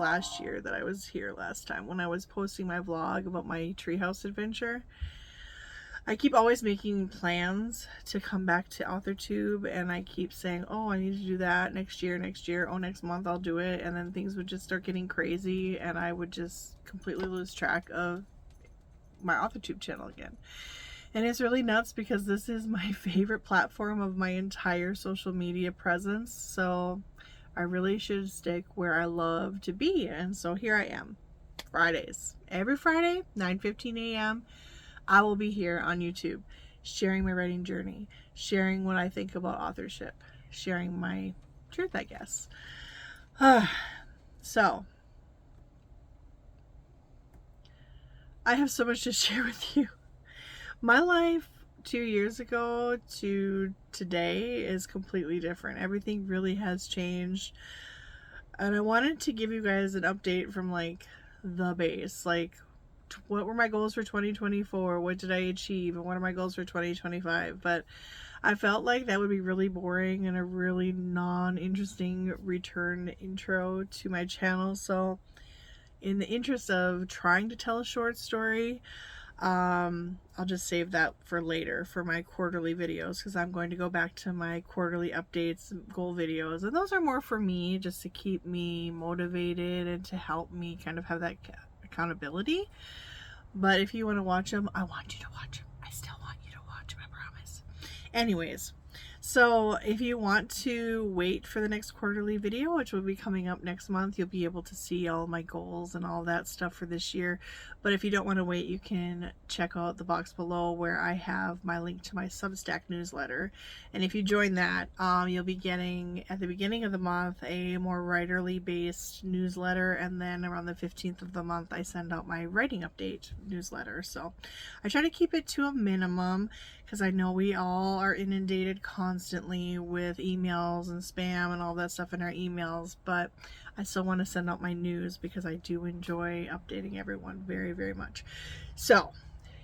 last year that I was here last time when I was posting my vlog about my treehouse adventure. I keep always making plans to come back to AuthorTube, and I keep saying, oh, I need to do that next year, oh, next month I'll do it, and then things would just start getting crazy and I would just completely lose track of my AuthorTube channel again. And it's really nuts because this is my favorite platform of my entire social media presence, so I really should stick where I love to be. And so here I am, Fridays. Every Friday, 9:15 a.m., I will be here on YouTube sharing my writing journey, sharing what I think about authorship, sharing my truth, I guess. So, I have so much to share with you. My life 2 years ago to today is completely different. Everything really has changed. And I wanted to give you guys an update from like the base, like what were my goals for 2024, what did I achieve, and what are my goals for 2025. But I felt like that would be really boring and a really non-interesting return intro to my channel. So in the interest of trying to tell a short story, I'll just save that for later for my quarterly videos, because I'm going to go back to my quarterly updates and goal videos, and those are more for me, just to keep me motivated and to help me kind of have that accountability. But if you want to watch them, I want you to watch them. I still want you to watch them, I promise. Anyways, so if you want to wait for the next quarterly video, which will be coming up next month, you'll be able to see all my goals and all that stuff for this year. But if you don't want to wait, you can check out the box below where I have my link to my Substack newsletter. And if you join that, you'll be getting at the beginning of the month a more writerly based newsletter, and then around the 15th of the month I send out my writing update newsletter. So I try to keep it to a minimum, because I know we all are inundated constantly with emails and spam and all that stuff in our emails, but I still want to send out my news because I do enjoy updating everyone very, very much. So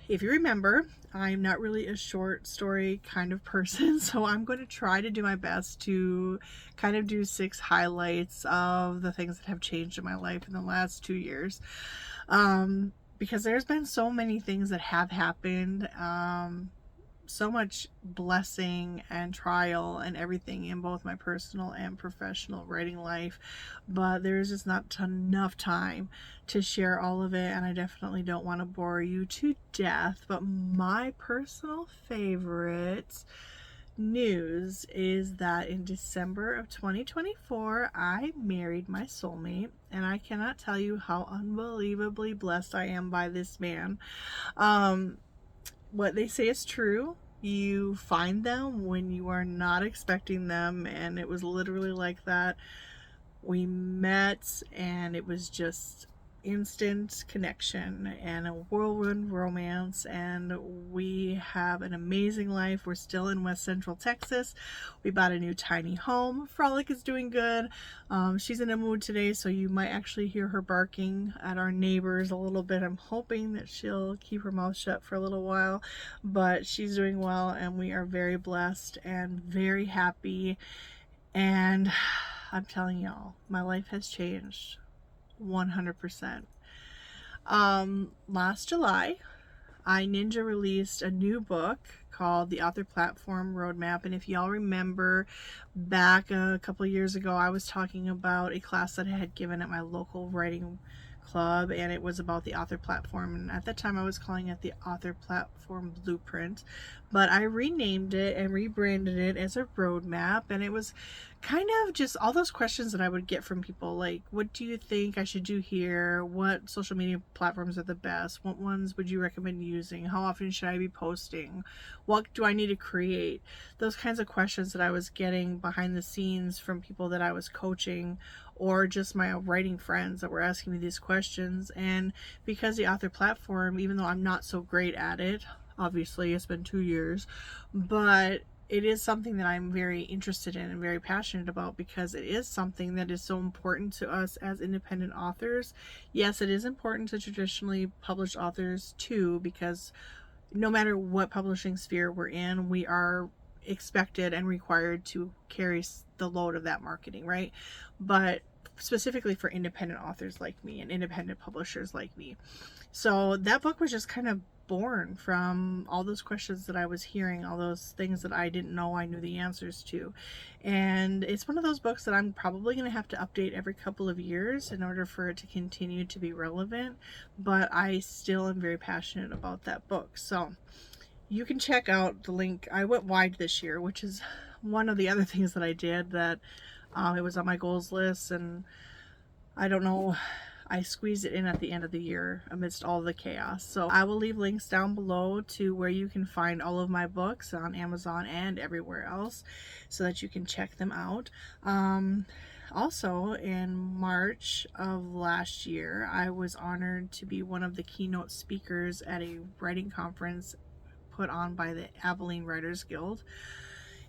if you remember, I'm not really a short story kind of person, so I'm going to try to do my best to kind of do 6 highlights of the things that have changed in my life in the last 2 years. Because there's been so many things that have happened, so much blessing and trial and everything in both my personal and professional writing life, but there's just not enough time to share all of it, and I definitely don't want to bore you to death. But my personal favorite news is that in December of 2024 I married my soulmate, and I cannot tell you how unbelievably blessed I am by this man. What they say is true. You find them when you are not expecting them, and it was literally like that. We met and it was just instant connection and a whirlwind romance, and we have an amazing life. We're still in West Central Texas. We bought a new tiny home. Frolic is doing good. She's in a mood today, so you might actually hear her barking at our neighbors a little bit. I'm hoping that she'll keep her mouth shut for a little while, but she's doing well, and we are very blessed and very happy. And I'm telling y'all, my life has changed 100%. Last July, Ninja released a new book called The Author Platform Roadmap, and if y'all remember back a couple of years ago, I was talking about a class that I had given at my local writing club, and it was about the author platform, and at that time I was calling it the Author Platform Blueprint, but I renamed it and rebranded it as a roadmap. And it was kind of just all those questions that I would get from people, like, what do you think I should do here? What social media platforms are the best? What ones would you recommend using? How often should I be posting? What do I need to create? Those kinds of questions that I was getting behind the scenes from people that I was coaching, or just my writing friends that were asking me these questions. And because the author platform, even though I'm not so great at it, obviously it's been 2 years, but it is something that I'm very interested in and very passionate about, because it is something that is so important to us as independent authors. Yes, it is important to traditionally published authors too, because no matter what publishing sphere we're in, we are expected and required to carry the load of that marketing, right? But specifically for independent authors like me and independent publishers like me. So that book was just kind of born from all those questions that I was hearing, all those things that I didn't know I knew the answers to. And it's one of those books that I'm probably going to have to update every couple of years in order for it to continue to be relevant, but I still am very passionate about that book. So you can check out the link. I went wide this year, which is one of the other things that I did, that it was on my goals list, and I don't know, I squeezed it in at the end of the year amidst all the chaos. So I will leave links down below to where you can find all of my books on Amazon and everywhere else so that you can check them out. Also, in March of last year, I was honored to be one of the keynote speakers at a writing conference put on by the Abilene Writers Guild.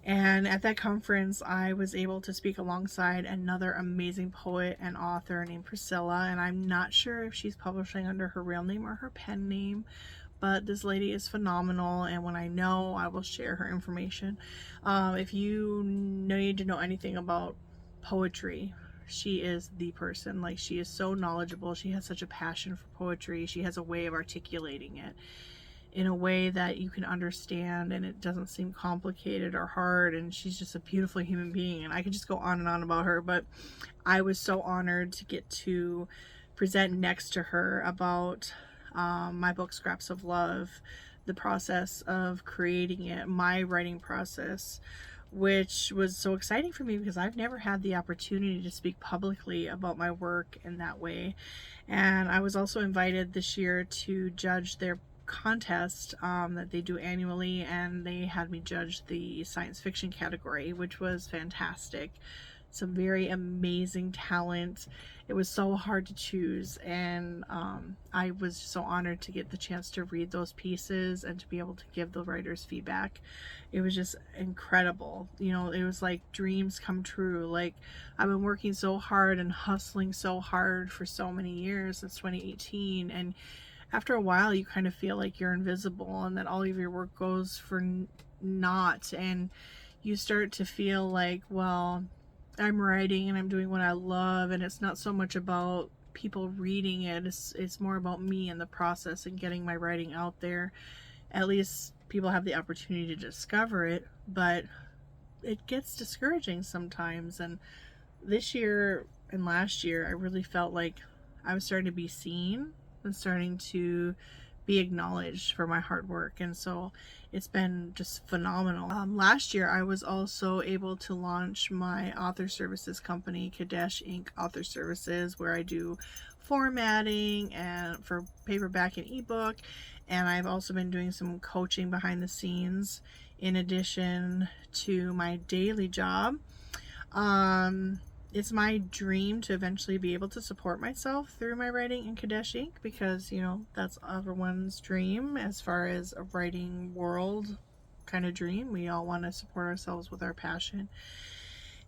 And at that conference, I was able to speak alongside another amazing poet and author named Priscilla, and I'm not sure if she's publishing under her real name or her pen name, but this lady is phenomenal, and when I know, I will share her information. If you need to know anything about poetry, she is the person. Like, she is so knowledgeable. She has such a passion for poetry. She has a way of articulating it in a way that you can understand, and it doesn't seem complicated or hard, and she's just a beautiful human being, and I could just go on and on about her. But I was so honored to get to present next to her about my book Scraps of Love, the process of creating it, my writing process, which was so exciting for me because I've never had the opportunity to speak publicly about my work in that way. And I was also invited this year to judge their contest that they do annually, and they had me judge the science fiction category, which was fantastic. Some very amazing talent. It was so hard to choose, and I was so honored to get the chance to read those pieces and to be able to give the writers feedback. It was just incredible. You know, it was like dreams come true. Like, I've been working so hard and hustling so hard for so many years since 2018, and after a while you kind of feel like you're invisible and that all of your work goes for naught, and you start to feel like, well, I'm writing and I'm doing what I love, and it's not so much about people reading it, it's more about me and the process and getting my writing out there. At least people have the opportunity to discover it, but it gets discouraging sometimes. And this year and last year, I really felt like I was starting to be seen and starting to be acknowledged for my hard work, and so it's been just phenomenal. Last year I was also able to launch my author services company, Kadesh Inc. Author Services, where I do formatting and for paperback and ebook, and I've also been doing some coaching behind the scenes in addition to my daily job. It's my dream to eventually be able to support myself through my writing in Kadesh Inc. because, you know, that's everyone's dream as far as a writing world kind of dream. We all want to support ourselves with our passion.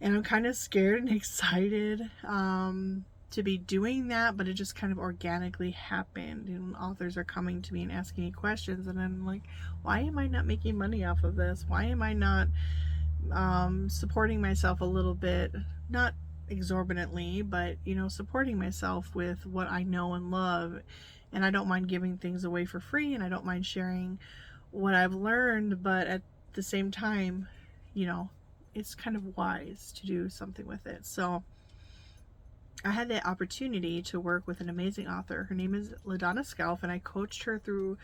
And I'm kind of scared and excited to be doing that, but it just kind of organically happened. And authors are coming to me and asking me questions, and I'm like, why am I not making money off of this? Why am I not supporting myself a little bit? Not exorbitantly, but, you know, supporting myself with what I know and love. And I don't mind giving things away for free, and I don't mind sharing what I've learned, but at the same time, you know, it's kind of wise to do something with it. So I had the opportunity to work with an amazing author. Her name is LaDonna Scalf, and I coached her through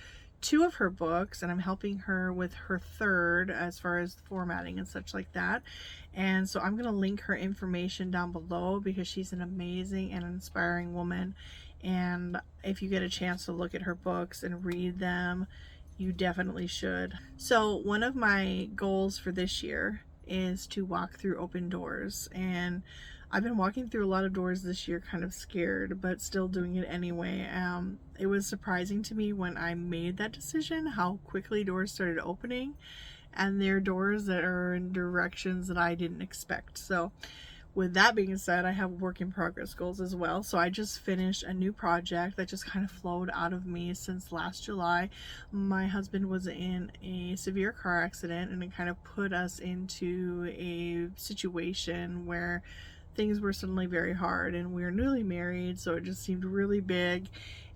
2 of her books, and I'm helping her with her 3rd as far as formatting and such like that. And so I'm going to link her information down below because she's an amazing and inspiring woman, and if you get a chance to look at her books and read them, you definitely should. So one of my goals for this year is to walk through open doors, and I've been walking through a lot of doors this year, kind of scared, but still doing it anyway. It was surprising to me when I made that decision how quickly doors started opening, and they're doors that are in directions that I didn't expect. So with that being said, I have work in progress goals as well. So I just finished a new project that just kind of flowed out of me since last July. My husband was in a severe car accident, and it kind of put us into a situation where things were suddenly very hard, and we were newly married, so it just seemed really big.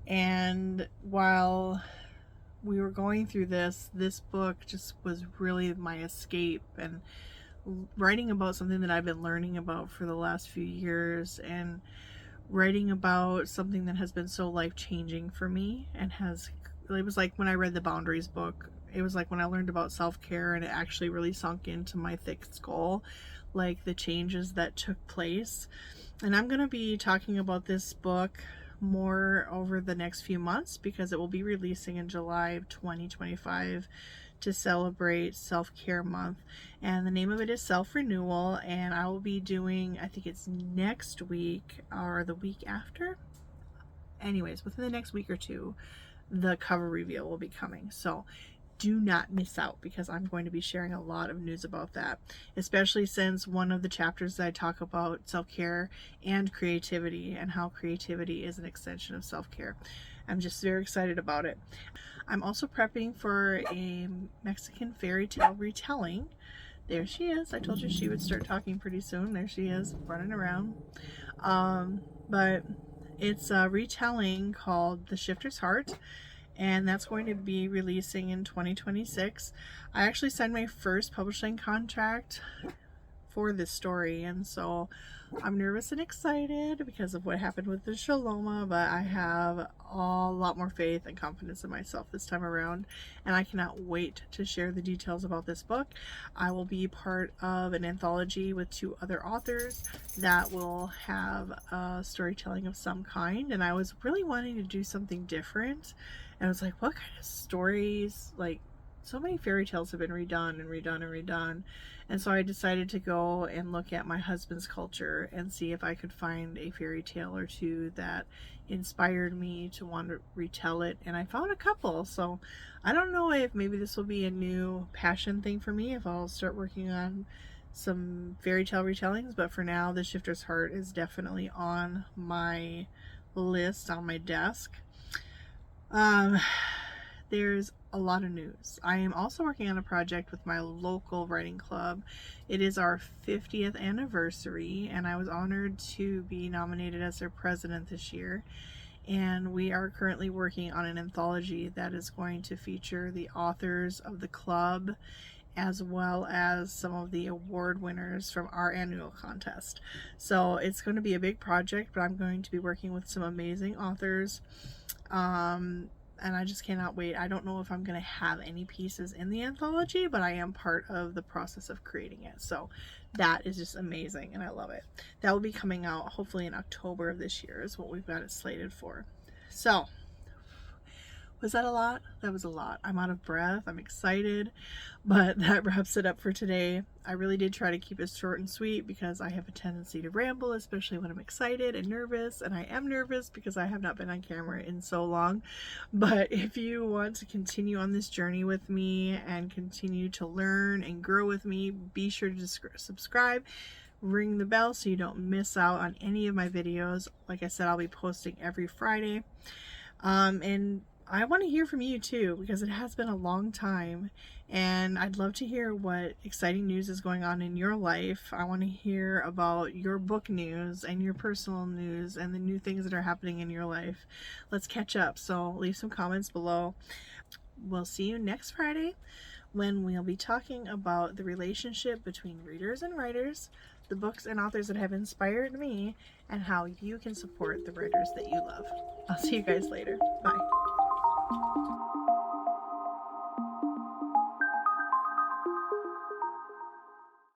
And while we were going through this book just was really my escape, and writing about something that I've been learning about for the last few years, and writing about something that has been so life-changing for me, and it was like when I read the Boundaries book, it was like when I learned about self-care, and it actually really sunk into my thick skull, like the changes that took place. And I'm going to be talking about this book more over the next few months, because it will be releasing in July of 2025 to celebrate Self-Care Month. And the name of it is Self-Renewal, and I will be doing, I think it's next week or the week after. Anyways, within the next week or two, the cover reveal will be coming. So do not miss out, because I'm going to be sharing a lot of news about that, especially since one of the chapters I talk about self-care and creativity, and how creativity is an extension of self-care. I'm just very excited about it. I'm also prepping for a Mexican fairy tale retelling. There she is. I told you she would start talking pretty soon. There she is, running around. But it's a retelling called The Shifter's Heart, and that's going to be releasing in 2026. I actually signed my first publishing contract for this story, and so I'm nervous and excited because of what happened with the Shaloma, but I have a lot more faith and confidence in myself this time around, and I cannot wait to share the details about this book. I will be part of an anthology with 2 other authors that will have a storytelling of some kind, and I was really wanting to do something different, and I was like, what kind of stories? Like, so many fairy tales have been redone and redone and redone. And so I decided to go and look at my husband's culture and see if I could find a fairy tale or 2 that inspired me to want to retell it. And I found a couple. So I don't know if maybe this will be a new passion thing for me, if I'll start working on some fairy tale retellings. But for now, The Shifter's Heart is definitely on my list, on my desk. There's a lot of news. I am also working on a project with my local writing club. It is our 50th anniversary, and I was honored to be nominated as their president this year. And we are currently working on an anthology that is going to feature the authors of the club, as well as some of the award winners from our annual contest. So it's going to be a big project, but I'm going to be working with some amazing authors. And I just cannot wait. I don't know if I'm going to have any pieces in the anthology, but I am part of the process of creating it. So that is just amazing, and I love it. That will be coming out hopefully in October of this year is what we've got it slated for. So, was that a lot? That was a lot. I'm out of breath. I'm excited, but that wraps it up for today. I really did try to keep it short and sweet, because I have a tendency to ramble, especially when I'm excited and nervous, and I am nervous because I have not been on camera in so long. But if you want to continue on this journey with me and continue to learn and grow with me, be sure to subscribe. Ring the bell so you don't miss out on any of my videos. Like I said, I'll be posting every Friday. And I want to hear from you too, because it has been a long time, and I'd love to hear what exciting news is going on in your life. I want to hear about your book news and your personal news and the new things that are happening in your life. Let's catch up. So leave some comments below. We'll see you next Friday, when we'll be talking about the relationship between readers and writers, the books and authors that have inspired me, and how you can support the writers that you love. I'll see you guys later. Bye.